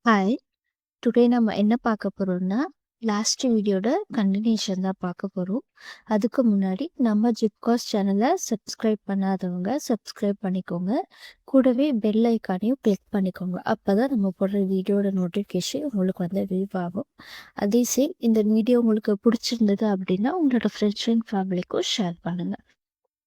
Hi! Today நம்ம என்ன பார்க்க போறோம்னா, லாஸ்ட் வீடியோட கன்டினியூஷன் தான் பார்க்க போறோம். அதுக்கு முன்னாடி நம்ம ஜிப்காஸ் சேனல சப்ஸ்கிரைப் பண்ணாதவங்க சப்ஸ்கிரைப் பண்ணிக்கோங்க. கூடவே பெல் ஐக்கானையும் கிளிக் பண்ணிக்கோங்க. அப்பதான் நம்ம போடுற வீடியோட நோட்டிஃபிகேஷன் உங்களுக்கு வந்து வியூ ஆகும். அதே சேம் இந்த வீடியோ உங்களுக்கு பிடிச்சிருந்தது அப்படின்னா, உங்களோட ஃப்ரெண்ட்ஸ் அண்ட் ஃபேமிலிக்கும் ஷேர் பண்ணுங்க.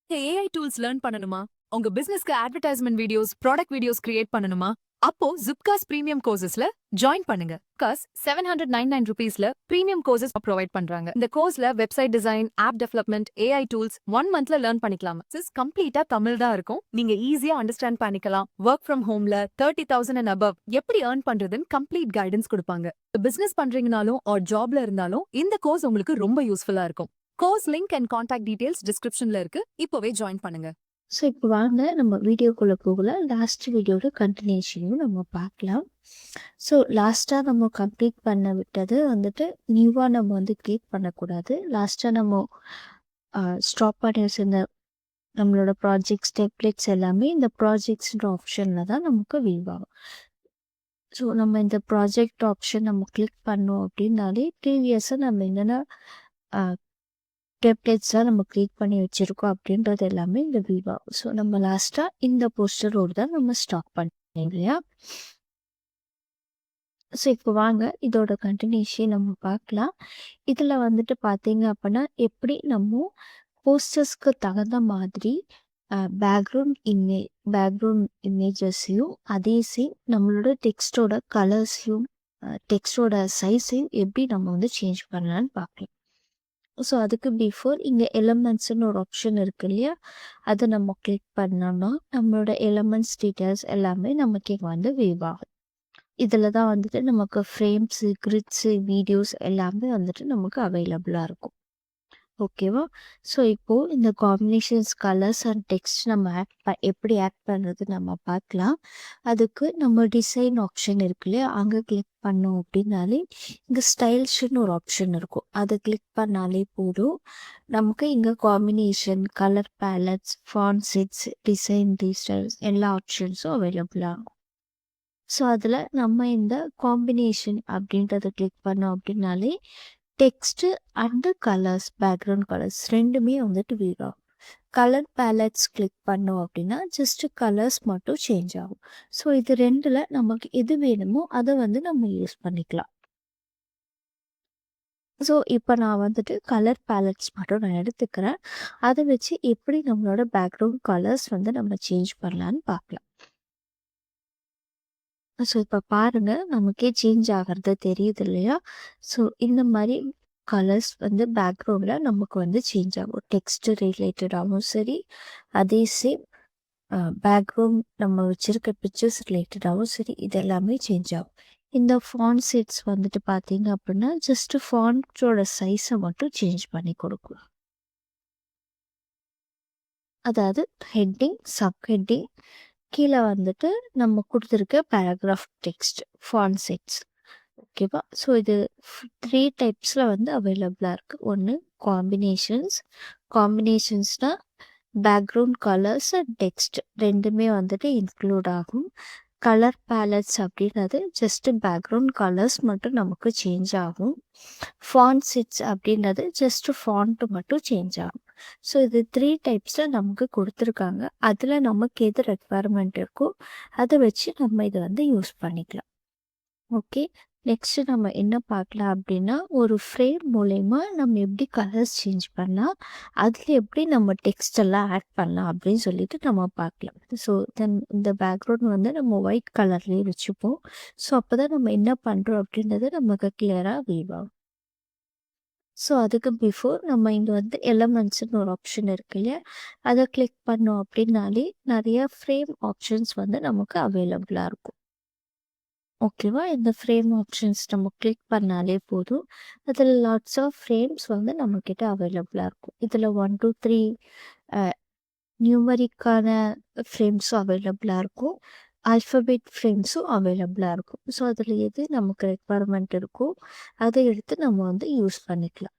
ஏஐ டூல்ஸ் லேர்ன் பண்ணணுமா? உங்க பிசினஸ்க்கு advertisement videos, product videos create பண்ணணுமா? அப்போ ஜிப்காஸ் பிரீமியம் கோர்சஸ்ல ஜாயின் பண்ணுங்க. காஸ் ₹799ல பிரீமியம் கோர்சஸ் ப்ரொவைட் பண்றாங்க. இந்த கோர்ஸ்ல website design, app development, AI tools 1 மந்த்ல லேர்ன் பண்ணிக்கலாம். கம்ப்ளீட்டா தமிழ் தான் இருக்கும். நீங்க ஈஸியா அண்டர்ஸ்டாண்ட் பண்ணிக்கலாம். ஒர்க் ஃப்ரம் ஹோம்ல 30,000 அண்ட் அபவ் எப்படி ஏர்ன் பண்றதுன்னு கம்ப்ளீட் கைடன்ஸ் கொடுப்பாங்க. பிசினஸ் பண்றீங்கனாலும் ஆர் ஜாப்ல இருந்தாலும் இந்த கோர்ஸ் உங்களுக்கு ரொம்ப யூஸ்ஃபுல்லா இருக்கும். Course link and contact details டிஸ்கிரிப்ஷன்ல இருக்கு. இப்போவே ஜாயின் பண்ணுங்க. ஸோ இப்போ வாங்க நம்ம வீடியோக்குள்ள போகலாம். லாஸ்ட் வீடியோட கன்டினியூஷனையும் நம்ம பார்க்கலாம். ஸோ லாஸ்ட்டாக நம்ம கம்ப்ளீட் பண்ண விட்டது வந்துட்டு நியூவாக நம்ம வந்து கிரியேட் பண்ணக்கூடாது. லாஸ்ட்டாக நம்ம ஸ்டாப் பண்ணி வச்சிருந்த நம்மளோட ப்ராஜெக்ட்ஸ் டெம்ப்ளேட்ஸ் எல்லாமே இந்த ப்ராஜெக்ட்ஸ்ன்ற ஆப்ஷனில் தான் நமக்கு வியூ ஆகும். ஸோ நம்ம இந்த ப்ராஜெக்ட் ஆப்ஷன் நம்ம கிளிக் பண்ணோம் அப்படின்னாலே ப்ரீவியஸாக நம்ம என்னென்ன டெம்ப்ளேட்ஸ்லாம் நம்ம கிரியேட் பண்ணி வச்சுருக்கோம் அப்படின்றது எல்லாமே இந்த வியூ ஆகும். ஸோ நம்ம லாஸ்ட்டாக இந்த போஸ்டரோடு தான் நம்ம ஸ்டாப் பண்ணோம் இல்லையா? ஸோ இப்போ வாங்க இதோட கண்டினியூஷன் நம்ம பார்க்கலாம். இதில் வந்துட்டு பார்த்தீங்க அப்படின்னா எப்படி நம்ம போஸ்டர்ஸ்க்கு தகுந்த மாதிரி பேக்ரவுண்ட் இமேஜஸையும் அதே சேம் நம்மளோட டெக்ஸ்டோட கலர்ஸையும் டெக்ஸ்டோட சைஸையும் எப்படி நம்ம வந்து சேஞ்ச் பண்ணலான்னு பார்க்கலாம். ஸோ அதுக்கு பிஃபோர் இங்கே எலமெண்ட்ஸ்னு ஒரு ஆப்ஷன் இருக்கு இல்லையா? அதை நம்ம கிளிக் பண்ணோம்னா நம்மளோட எலமெண்ட்ஸ் டீட்டெயில்ஸ் எல்லாமே நமக்கு இங்கே வந்து வியூ ஆகும். இதில் தான் வந்துட்டு நமக்கு ஃப்ரேம்ஸு, கிரிட்ஸு, வீடியோஸ் எல்லாமே வந்துட்டு நமக்கு அவைலபிளாக இருக்கும். ஓகேவா? ஸோ இப்போது இந்த காம்பினேஷன்ஸ், கலர்ஸ் அண்ட் டெக்ஸ்ட் நம்ம எப்படி ஆட் பண்ணுறது நம்ம பார்க்கலாம். அதுக்கு நம்ம டிசைன் ஆப்ஷன் இருக்கு இல்லையா? அங்கே கிளிக் பண்ணோம் அப்படின்னாலே இங்கே ஸ்டைல்ஸ்னு ஒரு ஆப்ஷன் இருக்கும். அதை கிளிக் பண்ணாலே போதும். நமக்கு இங்கே combination, colour palettes, font sets, design restyles எல்லா ஆப்ஷன்ஸும் அவைலபிளாக இருக்கும். ஸோ அதில் நம்ம இந்த காம்பினேஷன் அப்படின்றத கிளிக் பண்ணோம் அப்படின்னாலே text and colours, background colours ரெண்டுமே வந்துட்டு வியூ ஆகும். கலர் பேலட்ஸ் கிளிக் பண்ணோம் அப்படின்னா ஜஸ்ட்டு கலர்ஸ் மட்டும் சேஞ்ச் ஆகும். ஸோ இது ரெண்டில் நமக்கு எது வேணுமோ அதை வந்து நம்ம யூஸ் பண்ணிக்கலாம். ஸோ இப்போ நான் வந்துட்டு கலர் பேலட்ஸ் மட்டும் நான் எடுத்துக்கிறேன். அதை வச்சு எப்படி நம்மளோட பேக்ரவுண்ட் கலர்ஸ் வந்து நம்ம சேஞ்ச் பண்ணலான்னு பார்க்கலாம். ஸோ இப்போ பாருங்கள் நமக்கே சேஞ்ச் ஆகிறது தெரியுது இல்லையா? ஸோ இந்த மாதிரி கலர்ஸ் வந்து பேக்ரவுண்டில் நமக்கு வந்து சேஞ்ச் ஆகும். டெக்ஸ்ட் ரிலேட்டடாகவும் சரி, அதே சேம் பேக்ரவுண்ட் நம்ம வச்சுருக்க பிக்சர்ஸ் ரிலேட்டடாகவும் சரி, இது எல்லாமே சேஞ்ச் ஆகும். இந்த ஃபாண்ட் செட்ஸ் வந்துட்டு பார்த்தீங்க அப்படின்னா ஜஸ்ட்டு ஃபாண்ட்டோட சைஸை மட்டும் சேஞ்ச் பண்ணி கொடுக்கும். அதாவது ஹெட்டிங், சப் ஹெட்டிங், கீழே வந்துட்டு நம்ம கொடுத்துருக்க பேராகிராஃப் டெக்ஸ்ட், ஃபாண்ட் செட்ஸ். ஓகேவா? ஸோ இது 3 டைப்ஸில் வந்து அவைலபிளாக இருக்குது. ஒன்று காம்பினேஷன்ஸ்னால் பேக்ரவுண்ட் கலர்ஸ் அண்ட் டெக்ஸ்ட் ரெண்டுமே வந்துட்டு இன்க்ளூட் ஆகும். கலர் பேலட்ஸ் அப்படின்றது ஜஸ்ட்டு பேக்ரவுண்ட் கலர்ஸ் மட்டும் நமக்கு சேஞ்ச் ஆகும். ஃபாண்ட் செட்ஸ் அப்படின்றது ஜஸ்ட்டு ஃபாண்ட்டு மட்டும் சேஞ்ச் ஆகும். ஸோ இது 3 டைப்ஸில் நமக்கு கொடுத்துருக்காங்க. அதில் நமக்கு எது ரெக்குவயர்மெண்ட் இருக்கோ அதை வச்சு நம்ம இதை வந்து யூஸ் பண்ணிக்கலாம். ஓகே, நெக்ஸ்ட்டு நம்ம என்ன பார்க்கலாம் அப்படின்னா ஒரு ஃப்ரேம் மூலயமா நம்ம எப்படி கலர்ஸ் சேஞ்ச் பண்ணலாம், அதில் எப்படி நம்ம டெக்ஸ்ட் எல்லாம் ஆட் பண்ணலாம் அப்படின்னு சொல்லிட்டு நம்ம பார்க்கலாம். ஸோ தென் இந்த பேக்ரவுண்ட் வந்து நம்ம ஒயிட் கலர்லேயே வச்சுப்போம். ஸோ அப்போ தான் நம்ம என்ன பண்ணுறோம் அப்படின்றது நமக்கு கிளியராக வியூ ஆகும். ஸோ அதுக்கு பிஃபோர் நம்ம இங்கே வந்து எலமெண்ட்ஸ்னு ஒரு ஆப்ஷன் இருக்கு இல்லையா? அதை கிளிக் பண்ணோம் அப்படின்னாலே நிறைய ஃப்ரேம் ஆப்ஷன்ஸ் வந்து நமக்கு அவைலபிளாக இருக்கும். ஓகேவா? இந்த ஃப்ரேம் ஆப்ஷன்ஸ் நம்ம கிளிக் பண்ணாலே போதும். அதில் லாட்ஸ் ஆஃப் ஃப்ரேம்ஸ் வந்து நம்மக்கிட்ட அவைலபிளாக இருக்கும். இதில் 1, 2, 3 நியூமரிக்கான ஃப்ரேம்ஸும் அவைலபிளாக இருக்கும். ஆல்ஃபபெட் ஃப்ரேம்ஸும் அவைலபிளாக இருக்கும். ஸோ அதில் எது நமக்கு ரெக்குவயர்மெண்ட் இருக்கோ அதை எடுத்து நம்ம வந்து யூஸ் பண்ணிக்கலாம்.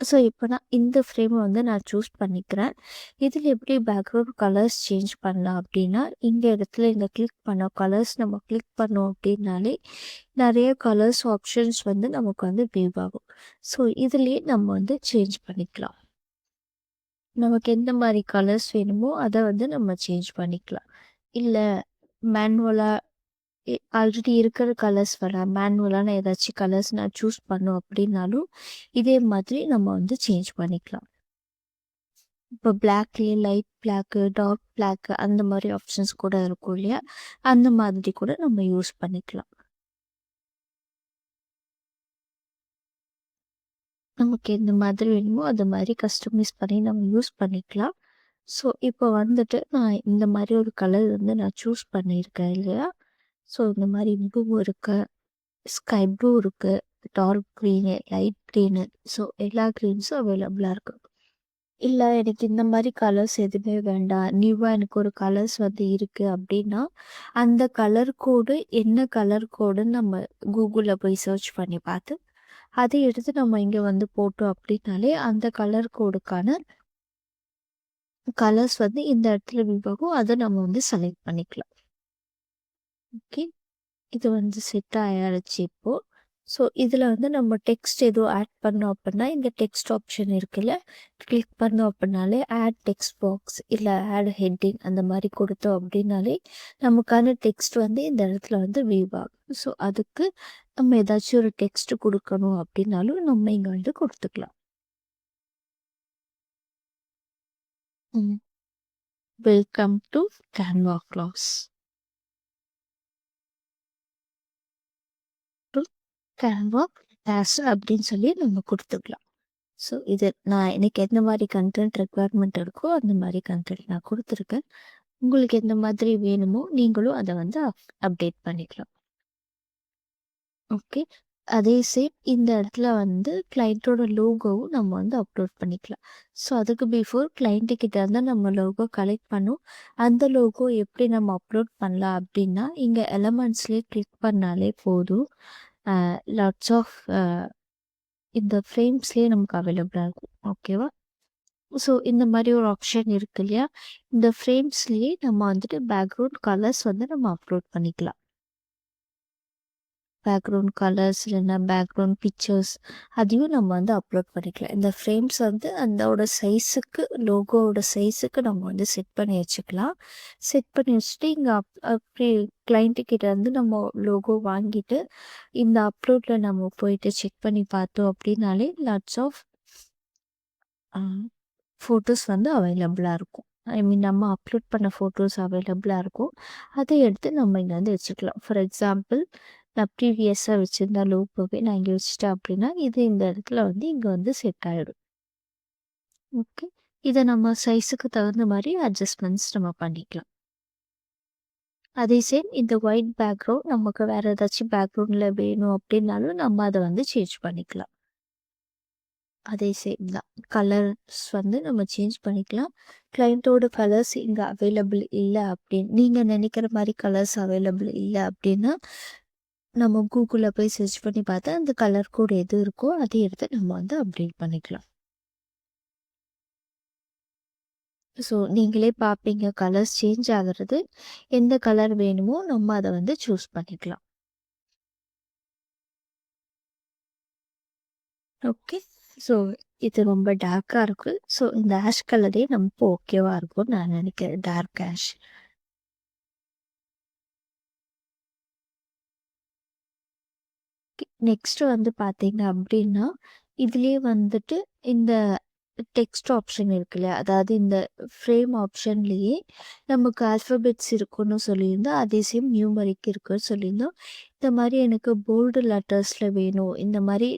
ஸோ இப்போ நான் இந்த ஃப்ரேமை வந்து நான் சூஸ் பண்ணிக்கிறேன். இதில் எப்படி பேக்ரவுண்ட் கலர்ஸ் சேஞ்ச் பண்ணலாம் அப்படின்னா, இந்த இடத்துல இந்த கிளிக் பண்ண கலர்ஸ் நம்ம கிளிக் பண்ணோம் அப்படின்னாலே நிறைய கலர்ஸ் ஆப்ஷன்ஸ் வந்து நமக்கு வந்து வியூ ஆகும். ஸோ இதுலேயே நம்ம வந்து சேஞ்ச் பண்ணிக்கலாம். நமக்கு எந்த மாதிரி கலர்ஸ் வேணுமோ அதை வந்து நம்ம சேஞ்ச் பண்ணிக்கலாம். இல்லை மேனுவலாக ஆல்ரெடி இருக்கிற கலர்ஸ் மேனுவலான ஏதாச்சும் கலர்ஸ் நான் சூஸ் பண்ணோம் அப்படின்னாலும் இதே மாதிரி நம்ம வந்து சேஞ்ச் பண்ணிக்கலாம். இப்போ பிளாக்லேயே லைட் பிளாக்கு, டார்க் பிளாக்கு அந்த மாதிரி ஆப்ஷன்ஸ் கூட இருக்கும் இல்லையா? அந்த மாதிரி கூட நம்ம யூஸ் பண்ணிக்கலாம். நமக்கு எந்த மாதிரி வேணுமோ அது மாதிரி கஸ்டமைஸ் பண்ணி நம்ம யூஸ் பண்ணிக்கலாம். ஸோ இப்போ வந்துட்டு நான் இந்த மாதிரி ஒரு கலர் வந்து நான் சூஸ் பண்ணியிருக்கேன் இல்லையா? ஸோ இந்த மாதிரி ப்ளூ இருக்கு, ஸ்கை ப்ளூ இருக்கு, dark green, light green, so எல்லா க்ரீன்ஸும் அவைலபிளாக இருக்கு. இல்லை எனக்கு இந்த மாதிரி கலர்ஸ் எதுவுமே வேண்டாம், நியூவாக எனக்கு ஒரு கலர்ஸ் வந்து இருக்குது அப்படின்னா அந்த கலர் கோடு என்ன கலர் கோடுன்னு நம்ம கூகுளில் போய் சர்ச் பண்ணி பார்த்து அதை எடுத்து நம்ம இங்கே வந்து போட்டோம் அப்படின்னாலே அந்த கலர் கோடுக்கான கலர்ஸ் வந்து இந்த இடத்துல விவாகும், அதை நம்ம வந்து செலக்ட் பண்ணிக்கலாம். ஓகே, இது வந்து செட் ஆகிடுச்சு இப்போது. ஸோ இதில் வந்து நம்ம டெக்ஸ்ட் எதுவும் ஆட் பண்ணோம் அப்படின்னா இந்த டெக்ஸ்ட் ஆப்ஷன் இருக்குல்ல, கிளிக் பண்ணோம் அப்படின்னாலே ஆட் டெக்ஸ்ட் பாக்ஸ் இல்லை ஆட் ஹெட்டிங் அந்த மாதிரி கொடுத்தோம் அப்படின்னாலே நமக்கான டெக்ஸ்ட் வந்து இந்த இடத்துல வந்து வியூ ஆகும். ஸோ அதுக்கு நம்ம ஏதாச்சும் ஒரு டெக்ஸ்ட் கொடுக்கணும் அப்படின்னாலும் நம்ம இங்கே வந்து கொடுத்துக்கலாம். Welcome to Canva class. Canva class அப்படின்னு சொல்லி நம்ம கொடுத்துக்கலாம். ஸோ இது நான் எனக்கு எந்த மாதிரி கண்டென்ட் ரெக்குவயர்மெண்ட் இருக்கோ அந்த மாதிரி கண்டென்ட் நான் கொடுத்துருக்கேன். உங்களுக்கு எந்த மாதிரி வேணுமோ நீங்களும் அதை வந்து அப்டேட் பண்ணிக்கலாம். ஓகே, அதே சேம் இந்த இடத்துல வந்து கிளைண்ட்டோட லோகோவும் நம்ம வந்து அப்லோட் பண்ணிக்கலாம். ஸோ அதுக்கு பிஃபோர் கிளைண்ட்டுக்கிட்ட இருந்து நம்ம லோகோ கலெக்ட் பண்ணோம். அந்த லோகோ எப்படி நம்ம அப்லோட் பண்ணலாம் அப்படின்னா இங்கே எலமெண்ட்ஸ்லேயே கிளிக் பண்ணாலே போதும். லாட்ஸ் ஆஃப் இந்த ஃப்ரேம்ஸ்லேயே நமக்கு அவைலபிளாக இருக்கும். ஓகேவா? ஸோ இந்த மாதிரி ஒரு ஆப்ஷன் இருக்கு இல்லையா? இந்த ஃப்ரேம்ஸ்லேயே நம்ம வந்துட்டு பேக்ரவுண்ட் கலர்ஸ் வந்து நம்ம அப்லோட் பண்ணிக்கலாம். பேக்ரவுண்ட் கலர்ஸ் இல்லைன்னா பேக்ரவுண்ட் பிக்சர்ஸ் அதையும் நம்ம வந்து அப்லோட் பண்ணிக்கலாம். இந்த ஃப்ரேம்ஸ் வந்து அதோட சைஸுக்கு லோகோவோட சைஸுக்கு நம்ம வந்து செட் பண்ணி வச்சுக்கலாம். செட் பண்ணி வச்சுட்டு இங்கே அப்படி கிளைண்ட்டுக்கிட்ட வந்து நம்ம லோகோ வாங்கிட்டு இந்த அப்லோடில் நம்ம போயிட்டு செக் பண்ணி பார்த்தோம் அப்படின்னாலே லாட்ஸ் ஆஃப் ஃபோட்டோஸ் வந்து அவைலபிளாக இருக்கும். ஐ மீன் நம்ம அப்லோட் பண்ண ஃபோட்டோஸ் அவைலபிளாக இருக்கும். அதை எடுத்து நம்ம இங்கே வந்து வச்சுக்கலாம். ஃபார் எக்ஸாம்பிள் நான் ப்ரீவியஸாக வச்சுருந்த லோகோவே நான் இங்கே வச்சுட்டேன் அப்படின்னா இது இந்த இடத்துல வந்து இங்கே வந்து செட் ஆகிடும். ஓகே, இதை நம்ம சைஸுக்கு தகுந்த மாதிரி அட்ஜஸ்ட்மெண்ட்ஸ் நம்ம பண்ணிக்கலாம். அதே சேம் இந்த ஒயிட் பேக்ரவுண்ட் நமக்கு வேறு ஏதாச்சும் பேக்ரவுண்டில் வேணும் அப்படின்னாலும் நம்ம அதை வந்து சேஞ்ச் பண்ணிக்கலாம். அதே சேம் தான், கலர்ஸ் வந்து நம்ம சேஞ்ச் பண்ணிக்கலாம். கிளைண்ட்டோட கலர்ஸ் இங்கே அவைலபிள் இல்லை அப்படின்னு நீங்கள் நினைக்கிற மாதிரி கலர்ஸ் அவைலபிள் இல்லை அப்படின்னா நம்ம கூகுளில் போய் சர்ச் பண்ணி பார்த்தா அந்த கலர் கோட் எது இருக்கோ அதை எடுத்து நம்ம வந்து அப்டேட் பண்ணிக்கலாம். ஸோ நீங்களே பார்ப்பீங்க கலர்ஸ் சேஞ்ச் ஆகிறது. எந்த கலர் வேணுமோ நம்ம அதை வந்து சூஸ் பண்ணிக்கலாம். ஓகே, ஸோ இது ரொம்ப டார்க்காக இருக்குது. ஸோ இந்த ஆஷ் கலரே நமக்கு ஓகேவாக இருக்கும்னு நான் நினைக்கிறேன், டார்க் ஆஷ். நெக்ஸ்ட்டு வந்து பார்த்தீங்க அப்படின்னா இதுலேயே வந்துட்டு இந்த டெக்ஸ்ட் ஆப்ஷன் இருக்கு இல்லையா, அதாவது இந்த ஃப்ரேம் ஆப்ஷன்லேயே நமக்கு ஆல்ஃபபெட்ஸ் இருக்குன்னு சொல்லியிருந்தோம், அதே சேம் நியூமரிக் இருக்குன்னு சொல்லியிருந்தோம். இந்த மாதிரி எனக்கு போல்டு லெட்டர்ஸில் வேணும், இந்த மாதிரி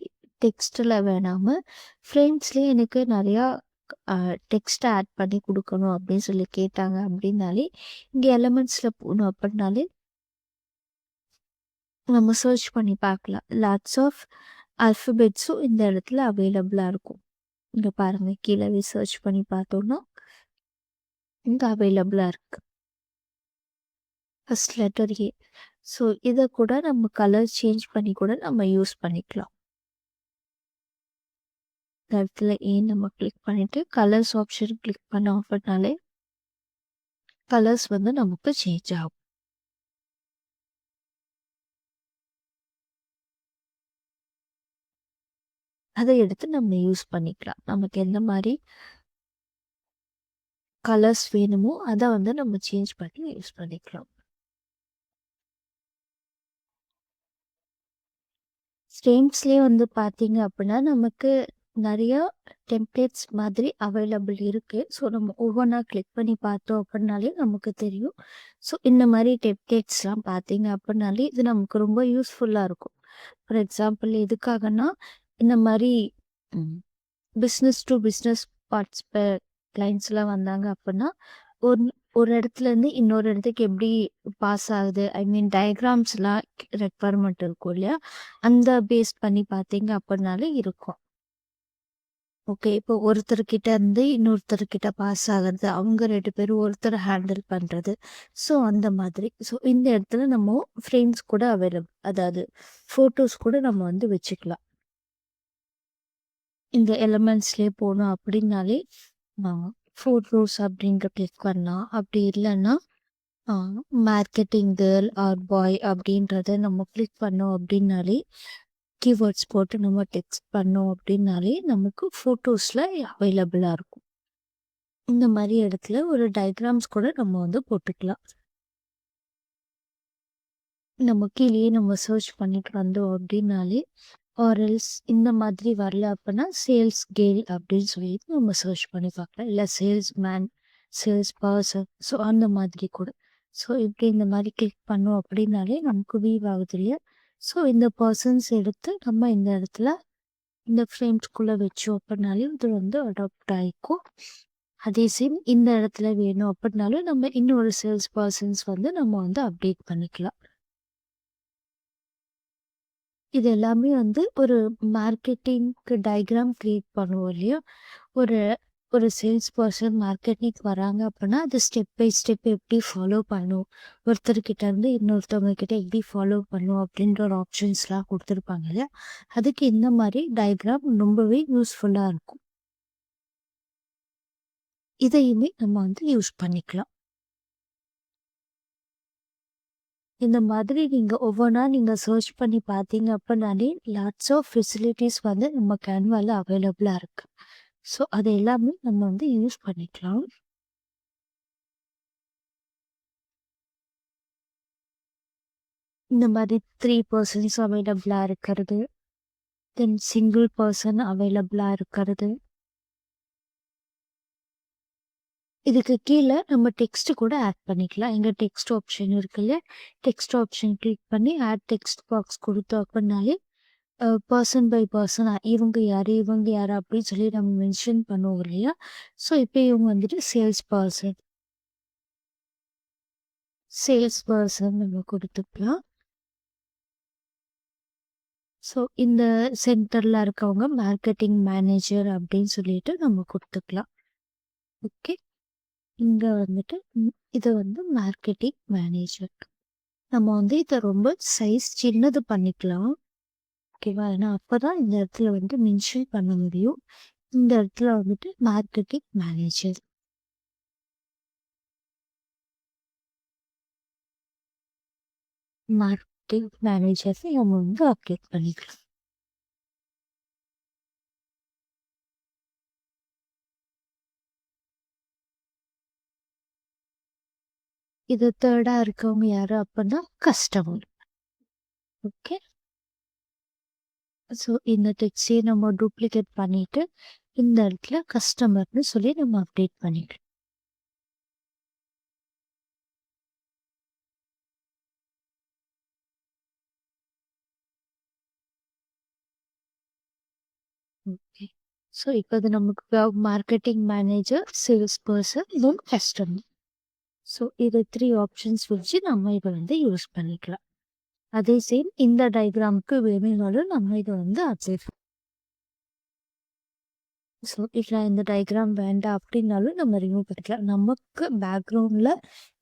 டெக்ஸ்ட்டில் வேணாமல் ஃப்ரேம்ஸ்லேயே எனக்கு நிறையா டெக்ஸ்ட்டை ஆட் பண்ணி கொடுக்கணும் அப்படின்னு சொல்லி கேட்டாங்க அப்படின்னாலே இங்கே எலமெண்ட்ஸில் போகணும் அப்படின்னாலே நம்ம சர்ச் பண்ணி பார்க்கலாம். லாட்ஸ் ஆஃப் ஆல்ஃபபெட்ஸும் இந்த இடத்துல அவைலபிளாக இருக்கும். இங்கே பாருங்கள், கீழே சர்ச் பண்ணி பார்த்தோன்னா இங்கே அவைலபிளாக இருக்குது. First letter A. ஸோ இதை கூட நம்ம கலர் சேஞ்ச் பண்ணி கூட நம்ம யூஸ் பண்ணிக்கலாம். இந்த இடத்துல நம்ம கிளிக் பண்ணிட்டு கலர்ஸ் ஆப்ஷன் கிளிக் பண்ணாலே கலர்ஸ் வந்து நமக்கு சேஞ்ச் ஆகும். அதை எடுத்து நம்ம யூஸ் பண்ணிக்கலாம். நமக்கு எந்த மாதிரி கலர்ஸ் வேணுமோ அதை வந்து நம்ம சேஞ்ச் பண்ணி யூஸ் பண்ணிக்கலாம். ஃப்ரேம்ஸ்லேயே வந்து பார்த்தீங்க அப்படின்னா நமக்கு நிறைய டெம்ப்ளேட்ஸ் மாதிரி அவைலபிள் இருக்குது. ஸோ நம்ம ஒவ்வொன்றா கிளிக் பண்ணி பார்த்தோம் அப்படின்னாலே நமக்கு தெரியும். ஸோ இந்த மாதிரி டெம்ப்ளேட்ஸ்லாம் பார்த்தீங்க அப்படின்னாலே இது நமக்கு ரொம்ப யூஸ்ஃபுல்லாக இருக்கும். ஃபார் எக்ஸாம்பிள் எதுக்காகனா இந்த மாதிரி பிஸ்னஸ் டு பிஸ்னஸ் பார்ட்ஸ்பர் கிளைண்ட்ஸ்லாம் வந்தாங்க அப்படின்னா ஒரு ஒரு இடத்துலேருந்து இன்னொரு இடத்துக்கு எப்படி பாஸ் ஆகுது, ஐ மீன் டயக்ராம்ஸ்லாம் ரெக்குவயர்மெண்ட் இருக்கும் இல்லையா, அந்த பேஸ் பண்ணி பார்த்தீங்க அப்படின்னாலே இருக்கும். ஓகே, இப்போ ஒருத்தர்கிட்ட இருந்து இன்னொருத்தர்கிட்ட பாஸ் ஆகுறது, அவங்க 2 பேரும் ஒருத்தர் ஹேண்டில் பண்ணுறது. ஸோ அந்த மாதிரி. ஸோ இந்த இடத்துல நம்ம ஃப்ரேம்ஸ் கூட அவைலபிள், அதாவது ஃபோட்டோஸ் கூட நம்ம வந்து வச்சுக்கலாம். இந்த எலமெண்ட்ஸ்லேயே போகணும் அப்படின்னாலே ஃபோட்டோஸ் அப்படின்ற கிளிக் பண்ணலாம். அப்படி இல்லைன்னா மார்க்கெட்டிங் கேர்ள் ஆர் பாய் அப்படின்றத நம்ம கிளிக் பண்ணோம் அப்படின்னாலே கீவேர்ட்ஸ் போட்டு நம்ம டெக்ஸ்ட் பண்ணோம் அப்படின்னாலே நமக்கு ஃபோட்டோஸில் அவைலபிளாக இருக்கும். இந்த மாதிரி இடத்துல ஒரு டயக்ராம்ஸ் கூட நம்ம வந்து போட்டுக்கலாம். நம்ம கீழேயே நம்ம சர்ச் பண்ணிட்டு வந்தோம் அப்படின்னாலே ஆர்எல்ஸ் இந்த மாதிரி வரல அப்படின்னா சேல்ஸ் கேர்ள் அப்படின்னு சொல்லிட்டு நம்ம சர்ச் பண்ணி பார்க்கலாம். இல்லை sales man, sales person, so அந்த மாதிரி கூட. ஸோ இப்படி இந்த மாதிரி கிளிக் பண்ணோம் அப்படின்னாலே நமக்கு வீவ் ஆகுது இல்லையா. ஸோ இந்த பர்சன்ஸ் எடுத்து நம்ம இந்த இடத்துல இந்த ஃப்ரேம்ஸ்குள்ளே வச்சோம் அப்படின்னாலே இது வந்து அடாப்ட் ஆகிக்கும். அதே சேம் இந்த இடத்துல வேணும் அப்படின்னாலும் நம்ம இன்னொரு சேல்ஸ் பர்சன்ஸ் வந்து நம்ம வந்து அப்டேட் பண்ணிக்கலாம். இது எல்லாமே வந்து ஒரு மார்க்கெட்டிங்க்கு டயக்ராம் கிரியேட் பண்ணுவோம் இல்லையா. ஒரு ஒரு சேல்ஸ் பர்சன் மார்க்கெட்டிங்க்கு வராங்க அப்படின்னா அது ஸ்டெப் பை ஸ்டெப் எப்படி ஃபாலோ பண்ணும், ஒருத்தர்கிட்ட இருந்து இன்னொருத்தவங்க கிட்ட எப்படி ஃபாலோ பண்ணும் அப்படின்ற ஒரு ஆப்ஷன்ஸ்லாம் கொடுத்துருப்பாங்க இல்லையா. அதுக்கு இந்த மாதிரி டயக்ராம் ரொம்பவே யூஸ்ஃபுல்லாக இருக்கும். இதையுமே நம்ம வந்து யூஸ் பண்ணிக்கலாம். இந்த மாதிரி நீங்கள் ஒவ்வொன்றா நீங்கள் சர்ச் பண்ணி பார்த்தீங்க அப்படின்னாலே லாட்ஸ் ஆஃப் ஃபெசிலிட்டிஸ் வந்து நம்ம கேன்வாவில் அவைலபிளாக இருக்குது. ஸோ அது எல்லாமே நம்ம வந்து யூஸ் பண்ணிக்கலாம். இந்த மாதிரி 3 பர்சன்ஸ் அவைலபிளாக இருக்கிறது, தென் சிங்கிள் பர்சன் அவைலபிளாக இருக்கிறது. இதுக்கு கீழே நம்ம டெக்ஸ்ட் கூட ஆட் பண்ணிக்கலாம். இங்கே டெக்ஸ்ட் ஆப்ஷன் இருக்குல்ல, டெக்ஸ்ட் ஆப்ஷன் கிளிக் பண்ணி ஆட் டெக்ஸ்ட் பாக்ஸ் கொடுத்தோம் அப்படின்னாலே பர்சன் பை பர்சன் இவங்க யார் இவங்க யார் அப்படின்னு சொல்லி நம்ம மென்ஷன் பண்ணுவோம் இல்லையா. ஸோ இப்போ இவங்க வந்துட்டு சேல்ஸ் பர்சன் நம்ம கொடுத்துக்கலாம். ஸோ இந்த சென்டரில் இருக்கவங்க மார்க்கெட்டிங் மேனேஜர் அப்படின்னு சொல்லிட்டு நம்ம கொடுத்துக்கலாம். ஓகே, இங்கே வந்துட்டு இதை வந்து மார்க்கெட்டிங் மேனேஜர் நம்ம வந்து இதை ரொம்ப சைஸ் சின்னது பண்ணிக்கலாம். ஓகேவா, ஏன்னா அப்போ தான் இந்த இடத்துல வந்து மென்ஷன் பண்ண முடியும். இந்த இடத்துல வந்துட்டு மார்க்கெட்டிங் மேனேஜர் நம்ம வந்து அப்டேட் பண்ணிக்கலாம். இது தேர்டாக இருக்கவங்க யாரு அப்படின்னா கஸ்டமர். ஓகே, ஸோ இந்த டெக்ஸ்டே நம்ம டூப்ளிகேட் பண்ணிட்டு இந்த இடத்துல கஸ்டமர்னு சொல்லி நம்ம அப்டேட் பண்ணிக்கலாம். ஓகே, ஸோ இப்போ அது நமக்கு மார்க்கெட்டிங் மேனேஜர், சேல்ஸ் பர்சன், தென் கஸ்டமர். ஸோ இது 3 ஆப்ஷன்ஸ் வச்சு நம்ம இதை வந்து யூஸ் பண்ணிக்கலாம். அதே சேம் இந்த டயக்ராமுக்கு வேணும்னாலும் நம்ம இதை வந்து அப்டேட். ஸோ இல்லை இந்த டயக்ராம் வேண்டாம் அப்படின்னாலும் நம்ம ரிமூவ் பண்ணிக்கலாம். நமக்கு பேக்ரவுண்டில்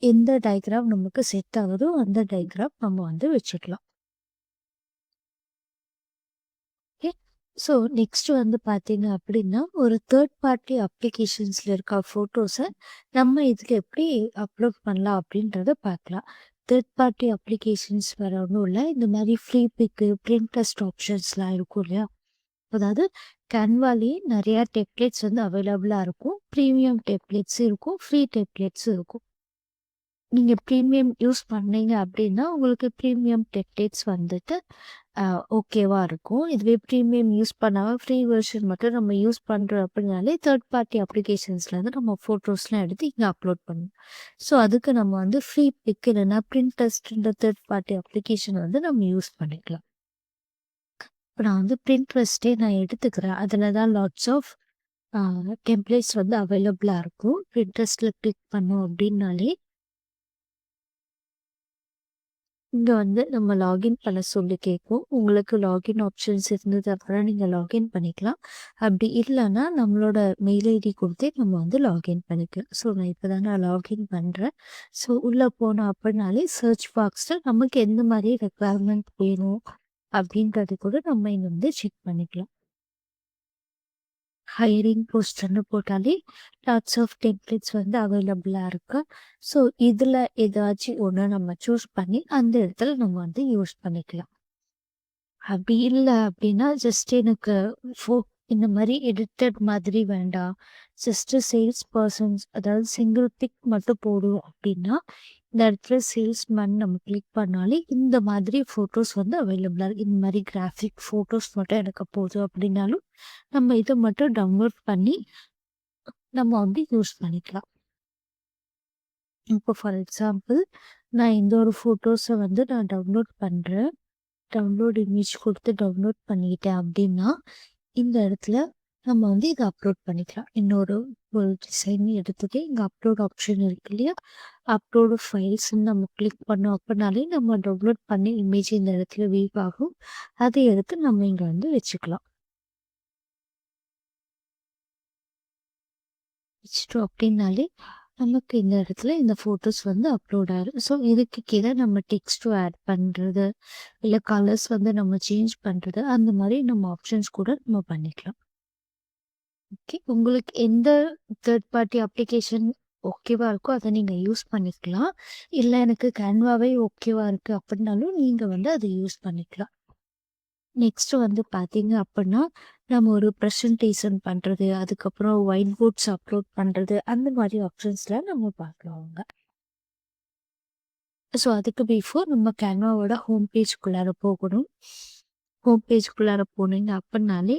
எந்த டயக்ராம் நமக்கு செட் ஆகுதோ அந்த டயக்ராம் நம்ம வந்து வச்சுக்கலாம். ஓகே, ஸோ நெக்ஸ்ட் வந்து பார்த்தீங்க அப்படின்னா, ஒரு தேர்ட் பார்ட்டி அப்ளிகேஷன்ஸ்ல இருக்க ஃபோட்டோஸ நம்ம இதுக்கு எப்படி அப்லோட் பண்ணலாம் அப்படின்றத பார்க்கலாம். தேர்ட் பார்ட்டி அப்ளிகேஷன்ஸ் வேற ஒண்ணும் இல்ல. இந்த மாரி ஃப்ரீ பிக்கு, பிரிண்டெஸ்ட் ஆப்ஷன்ஸ்லாம் இருக்கும் இல்லையா? அதாவது கேன்வாலயே நெறைய டெம்ப்ளேட்ஸ் வந்து அவைலபிளா இருக்கும். பிரீமியம் டெம்ப்ளேட்ஸ் இருக்கும். ஃப்ரீ டெம்ப்ளேட்ஸ் இருக்கும். நீங்க பிரீமியம் யூஸ் பண்ணீங்க அப்படின்னா, உங்களுக்கு பிரீமியம் டெம்ப்ளேட்ஸ் வந்துட்டு ஓகேவா இருக்கும். இதுவே பிரீமியம் யூஸ் பண்ணாம ஃப்ரீ வெர்ஷன் மட்டும் நம்ம யூஸ் பண்றோம் அப்படின்னாலே, தேர்ட் பார்ட்டி அப்ளிகேஷன்ஸ்லேருந்து நம்ம ஃபோட்டோஸ்லாம் எடுத்து இங்க அப்லோட் பண்ணணும். ஸோ அதுக்கு நம்ம வந்து ஃப்ரீ பிக் இல்லைன்னா பிரிண்டெஸ்ட்ன்ற தேர்ட் பார்ட்டி அப்ளிகேஷன் வந்து நம்ம யூஸ் பண்ணிக்கலாம். இப்ப நான் வந்து பிரிண்ட்ரெஸ்ட்டே நான் எடுத்துக்கிறேன். அதில தான் லாட்ஸ் ஆஃப் டெம்ப்ளேட்ஸ் வந்து அவைலபிளா இருக்கும். பிரிண்ட்ரெஸ்ட்ல கிளிக் பண்ணோம் அப்படின்னாலே இங்க வந்து நம்ம லாகின் பண்ண சொல்லி கேட்கும். உங்களுக்கு லாகின் ஆப்ஷன்ஸ் இருந்தது அப்படின்னா நீங்க லாகின் பண்ணிக்கலாம். அப்படி இல்லன்னா நம்மளோட மெயில் ஐடி குடுத்தே நம்ம வந்து லாகின் பண்ணிக்கலாம். ஸோ நான் இப்ப தான் நான் லாகின் பண்றேன். ஸோ உள்ள போனோம் அப்படின்னாலே சர்ச் பாக்ஸ்ல நமக்கு எந்த மாரி ரெக்வயர்மென்ட் வேணும் அப்படின்றது கூட நம்ம இங்க வந்து செக் பண்ணிக்கலாம். ஹையரிங் போஸ்டர்ன்னு போட்டாலே லாட்ஸ் ஆஃப் டெம்ப்ளேட்ஸ் வந்து அவைலபிளா இருக்கு. ஸோ இதுல ஏதாச்சும் ஒண்ணு நம்ம சூஸ் பண்ணி அந்த இடத்துல நம்ம வந்து யூஸ் பண்ணிக்கலாம். அப்படி இல்ல அப்படின்னா ஜஸ்ட் எனக்கு ஃபோ இந்த மாரி எடிட்டட் மாதிரி வேண்டாம். ஜஸ்ட் சேல்ஸ் பெர்சன்ஸ் அதாவது சிங்கிள் பிக் மட்டும் போதும் அப்படின்னா, இந்த இடத்துல சேல்ஸ்மேன் நம்ம கிளிக் பண்ணாலே இந்த மாதிரி ஃபோட்டோஸ் வந்து அவைலபிளா இருக்கு. இந்த மாரி கிராஃபிக் ஃபோட்டோஸ் மட்டும் எனக்கு போதும் அப்படின்னாலும், நம்ம இத மட்டும் டவுன்லோட் பண்ணி நம்ம வந்து யூஸ் பண்ணிக்கலாம். இப்போ ஃபார் எக்ஸாம்பிள் நான் இந்த ஒரு ஃபோட்டோஸ வந்து நான் டவுன்லோட் பண்றேன். டவுன்லோட் இமேஜ் குடுத்து டவுன்லோட் பண்ணிக்கிட்டேன் அப்படின்னா, இந்த இடத்துல நம்ம வந்து இத அப்லோட் பண்ணிக்கலாம். இன்னொரு ஒரு டிசைன் எடுத்துட்டு இங்க அப்லோட் ஆப்ஷன் இருக்கு இல்லையா? அப்லோட் ஃபைல்ஸ்ன்னு நம்ம கிளிக் பண்ணோம் அப்படின்னாலே நம்ம டவுன்லோட் பண்ண இமேஜ் இந்த இடத்துல வியூ ஆகும். அதை எடுத்து நம்ம இங்க வந்து வச்சுக்கலாம். வச்சுட்டோம் அப்படின்னாலே, நமக்கு இந்த இடத்துல இந்த ஃபோட்டோஸ் வந்து அப்லோட் ஆயிரும். ஸோ இதுக்கு கீழ நம்ம டெக்ஸ்ட்டும் ஆட் பண்றது, இல்ல கலர்ஸ் வந்து நம்ம சேஞ்ச் பண்றது, அந்த மாரி நம்ம ஆப்ஷன்ஸ் கூட நம்ம பண்ணிக்கலாம். ஓகே. உங்களுக்கு எந்த தேர்ட் பார்ட்டி அப்ளிகேஷன் ஓகேவா இருக்கோ, அத நீங்க யூஸ் பண்ணிக்கலாம். இல்ல எனக்கு கேன்வாவே ஓகேவா இருக்கு அப்படின்னாலும், நீங்க வந்து அத யூஸ் பண்ணிக்கலாம். நெக்ஸ்ட் வந்து பார்த்தீங்க அப்படின்னா, நம்ம ஒரு பிரசன்டேஷன் பண்றது, அதுக்கப்புறம் ஒயிட் போர்ட்ஸ் அப்லோட் பண்றது, அந்த மாரி ஆப்ஷன்ஸ்லாம் நம்ம பார்க்கலாம் அங்க. ஸோ அதுக்கு பிஃபோர் நம்ம கேன்வாவோட ஹோம் பேஜ்க்குள்ளார போகணும். ஹோம் பேஜ்க்குள்ளார போனீங்க அப்படின்னாலே,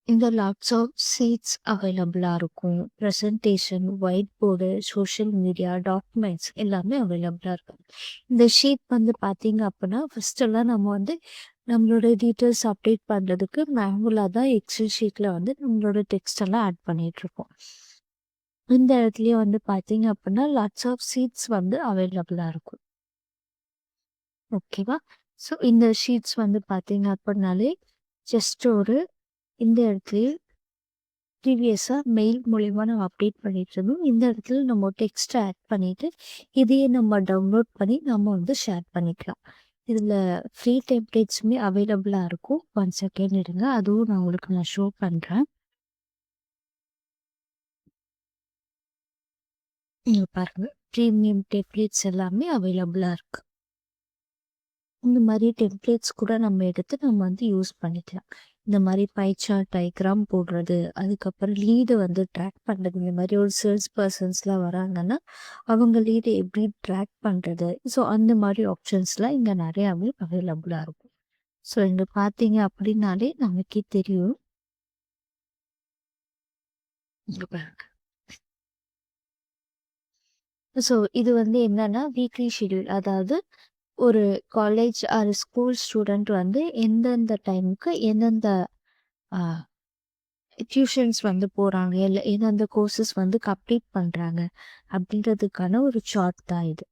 இந்த லாட்ஸ் ஆஃப் சீட்ஸ் அவைலபிளா இருக்கும். Presentation, white board, social media, documents எல்லாமே அவைலபிளா இருக்கும். இந்த ஷீட் வந்து பார்த்தீங்க அப்படின்னா, ஃபர்ஸ்ட்டெல்லாம் நம்ம வந்து நம்மளோட டீட்டெயில்ஸ் அப்டேட் பண்றதுக்கு மேனுவலா தான் எக்ஸல் ஷீட்ல வந்து நம்மளோட டெக்ஸ்ட் எல்லாம் ஆட் பண்ணிட்டுருப்போம். இந்த இடத்துலயே வந்து பார்த்தீங்க அப்படின்னா, லாட்ஸ் ஆஃப் சீட்ஸ் வந்து அவைலபிளா இருக்கும். ஓகேவா? ஸோ இந்த ஷீட்ஸ் வந்து பார்த்தீங்க அப்படின்னாலே, ஜஸ்ட் ஒரு இந்த இடத்துலயே ப்ரீவியஸா மெயில் மூலியமா நம்ம அப்டேட் பண்ணிட்டு இருந்தோம். இந்த இடத்துல நம்ம டெக்ஸ்ட் ஆட் பண்ணிட்டு, இதையே நம்ம டவுன்லோட் பண்ணி நம்ம வந்து ஷேர் பண்ணிக்கலாம். இதுல ஃப்ரீ டெம்ப்ளேட்ஸுமே அவைலபிளா இருக்கும். 1 செகண்ட் இருங்க. அதுவும் நான் உங்களுக்கு நான் ஷோ பண்றேன். இங்க பாருங்க. பிரீமியம் டெம்ப்ளேட்ஸ் எல்லாமே அவைலபிளா இருக்கு. இந்த மாரி டெம்ப்ளேட்ஸ் கூட நம்ம எடுத்து நம்ம வந்து யூஸ் பண்ணிக்கலாம். இந்த மாரி பை சார்ட், டயகிராம் போடுறது, அதுக்கப்புறம் லீடு வந்து ட்ராக் பண்றது. இந்த மாரி ஒரு சேல்ஸ் பெர்சன்ஸ்லாம் வராங்கன்னா, அவங்க லீட எப்படி ட்ராக் பண்றது? ஸோ அந்த மாரி ஆப்ஷன்ஸ்லாம் இங்க நெறையாவே அவைலபிளா இருக்கும். ஸோ இங்க பார்த்தீங்க அப்படின்னாலே நமக்கே தெரியும். இங்க பாருங்க. ஸோ இது வந்து என்னன்னா வீக்லி ஷெட்யூல். அதாவது ஒரு காலேஜ் ஆர் ஸ்கூல் ஸ்டூடண்ட் வந்து எந்தெந்த டைமுக்கு எந்தெந்த ஆ டியூஷன்ஸ் வந்து போறாங்க, இல்ல எந்தெந்த கோர்சஸ் வந்து கம்ப்ளீட் பண்றாங்க அப்படின்றதுக்கான ஒரு சார்ட் தான் இது.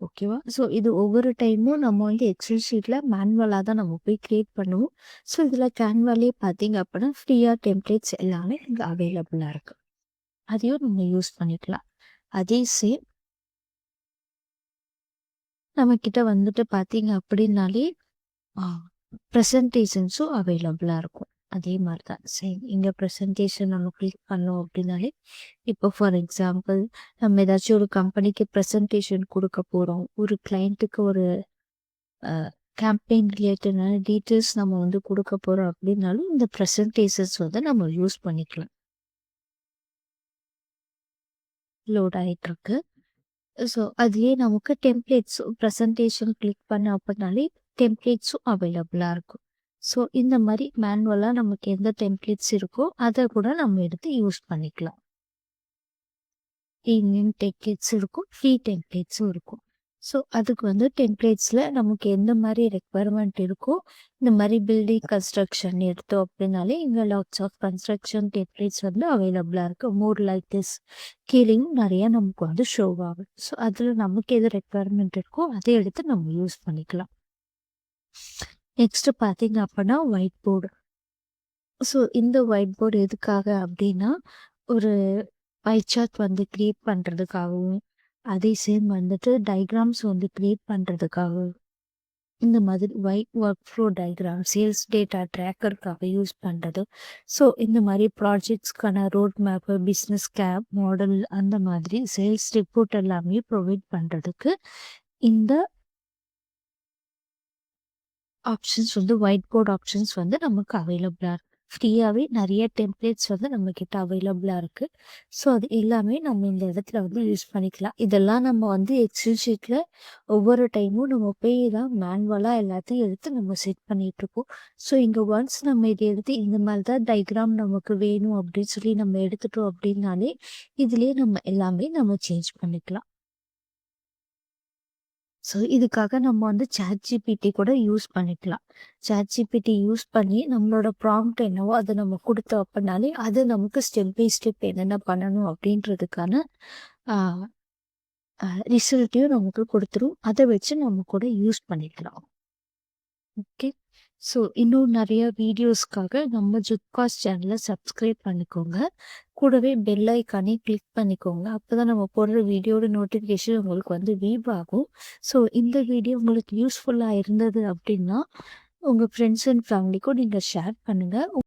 ஓகேவா? ஸோ இது ஒவ்வொரு டைமும் நம்ம வந்து எக்ஸல் ஷீட்ல மேனுவலா தான் நம்ம போய் கிரியேட் பண்ணுவோம். ஸோ இதுல கேன்வாலயே பார்த்தீங்க அப்படின்னா ஃப்ரீயா டெம்ப்ளேட்ஸ் எல்லாமே இங்க அவைலபிளா இருக்கு. அதையும் நம்ம யூஸ் பண்ணிக்கலாம். அதே சேம் நம்மகிட்ட வந்துட்டு பார்த்தீங்க அப்படின்னாலே ஆ பிரசன்டேஷன்ஸும் அவைலபிளா இருக்கும். அதே மாதிரி தான் சேம். இங்கே ப்ரெசன்டேஷன் நம்ம கிளிக் பண்ணோம் அப்படின்னாலே, இப்போ ஃபார் எக்ஸாம்பிள் நம்ம ஏதாச்சும் ஒரு கம்பெனிக்கு ப்ரெசன்டேஷன் கொடுக்க போகிறோம், ஒரு கிளைண்ட்டுக்கு ஒரு கேம்பெயின் ரிலேட்டடான டீட்டெயில்ஸ் நம்ம வந்து கொடுக்க போகிறோம் அப்படின்னாலும் இந்த ப்ரெசன்டேஷன்ஸ் வந்து நம்ம யூஸ் பண்ணிக்கலாம். லோட் ஆகிட்டு இருக்கு. ஸோ அதுலேயே நமக்கு டெம்ப்ளேட்ஸ் ப்ரெசன்டேஷன் கிளிக் பண்ண அப்படின்னாலே டெம்ப்ளேட்ஸும் அவைலபிளாக இருக்கும். ஸோ இந்த மாதிரி மேனுவலாக நமக்கு எந்த டெம்ப்ளேட்ஸ் இருக்கோ அதை கூட நம்ம எடுத்து யூஸ் பண்ணிக்கலாம். ப்ரீமியம் டெம்ப்ளேட்ஸ் இருக்கும், ஃப்ரீ டெம்ப்ளேட்ஸும் இருக்கும். ஸோ அதுக்கு வந்து டெம்ப்ளேட்ஸில் நமக்கு எந்த மாதிரி ரெக்குவயர்மெண்ட் இருக்கோ, இந்த மாதிரி பில்டிங் கன்ஸ்ட்ரக்ஷன் எடுத்தோம் அப்படின்னாலே இங்கே லாட்ஸ் ஆஃப் கன்ஸ்ட்ரக்ஷன் டெம்ப்ளேட்ஸ் வந்து அவைலபிளாக இருக்குது. மோர் லைக் திஸ் கீழேயும் நிறையா நமக்கு வந்து ஷோ ஆகும். ஸோ அதில் நமக்கு எது ரெக்குவயர்மெண்ட் இருக்கோ அதை எடுத்து நம்ம யூஸ் பண்ணிக்கலாம். நெக்ஸ்ட் பார்த்தீங்க அப்படின்னா ஒயிட் போர்டு. ஸோ இந்த ஒயிட் போர்டு எதுக்காக அப்படின்னா, ஒரு பை சார்ட் வந்து கிரியேட் பண்ணுறதுக்காகவும், அதே சேம் வந்துட்டு டயக்ராம்ஸ் வந்து கிரியேட் பண்ணுறதுக்காகவும், இந்த மாதிரி work flow diagram, sales data ட்ராக்கருக்காக யூஸ் பண்ணுறது. ஸோ இந்த மாதிரி ப்ராஜெக்ட்ஸ்க்கான road map, business gap model, அந்த மாதிரி சேல்ஸ் ரிப்போர்ட் எல்லாமே ப்ரொவைட் பண்ணுறதுக்கு இந்த ஆப்ஷன்ஸ் வந்து ஒயிட் போர்ட் ஆப்ஷன்ஸ் வந்து நமக்கு அவைலபிளாக இருக்குது. ஃப்ரீயாகவே நிறைய டெம்ப்ளேட்ஸ் வந்து நம்மக்கிட்ட அவைலபிளாக இருக்குது. ஸோ அது எல்லாமே நம்ம இந்த இடத்துல வந்து யூஸ் பண்ணிக்கலாம். இதெல்லாம் நம்ம வந்து எக்ஸல் ஷீட்டில் ஒவ்வொரு டைமும் நம்ம போய் தான் மேனுவலாக எல்லாத்தையும் எடுத்து நம்ம செட் பண்ணிகிட்ருக்கோம். ஸோ இங்கே ஒன்ஸ் நம்ம இதை எடுத்து இந்த மாதிரி தான் டயக்ராம் நமக்கு வேணும் அப்படின்னு சொல்லி நம்ம எடுத்துட்டோம் அப்படின்னாலே இதுலேயே நம்ம எல்லாமே நம்ம சேஞ்ச் பண்ணிக்கலாம். ஸோ இதுக்காக நம்ம வந்து ChatGPT கூட யூஸ் பண்ணிக்கலாம். ChatGPT யூஸ் பண்ணி நம்மளோட ப்ராம்ப்ட் என்னவோ அதை நம்ம கொடுத்தோம் அப்படின்னாலே அது நமக்கு ஸ்டெப் பை ஸ்டெப் என்னென்ன பண்ணணும் அப்படின்றதுக்கான ரிசல்ட்டையும் நமக்கு கொடுத்துரும். அதை வச்சு நம்ம கூட யூஸ் பண்ணிக்கலாம். ஓகே. ஸோ இன்னும் நிறைய வீடியோஸ்க்காக நம்ம ஜுப்காஸ் சேனலை சப்ஸ்கிரைப் பண்ணிக்கோங்க. கூடவே பெல் ஐக்கானே கிளிக் பண்ணிக்கோங்க. அப்போ தான் நம்ம போடுற வீடியோட நோட்டிஃபிகேஷன் உங்களுக்கு வந்து வீவ் ஆகும். ஸோ இந்த வீடியோ உங்களுக்கு யூஸ்ஃபுல்லாக இருந்தது அப்படின்னா உங்கள் ஃப்ரெண்ட்ஸ் அண்ட் ஃபேமிலிக்கும் நீங்கள் ஷேர் பண்ணுங்கள்.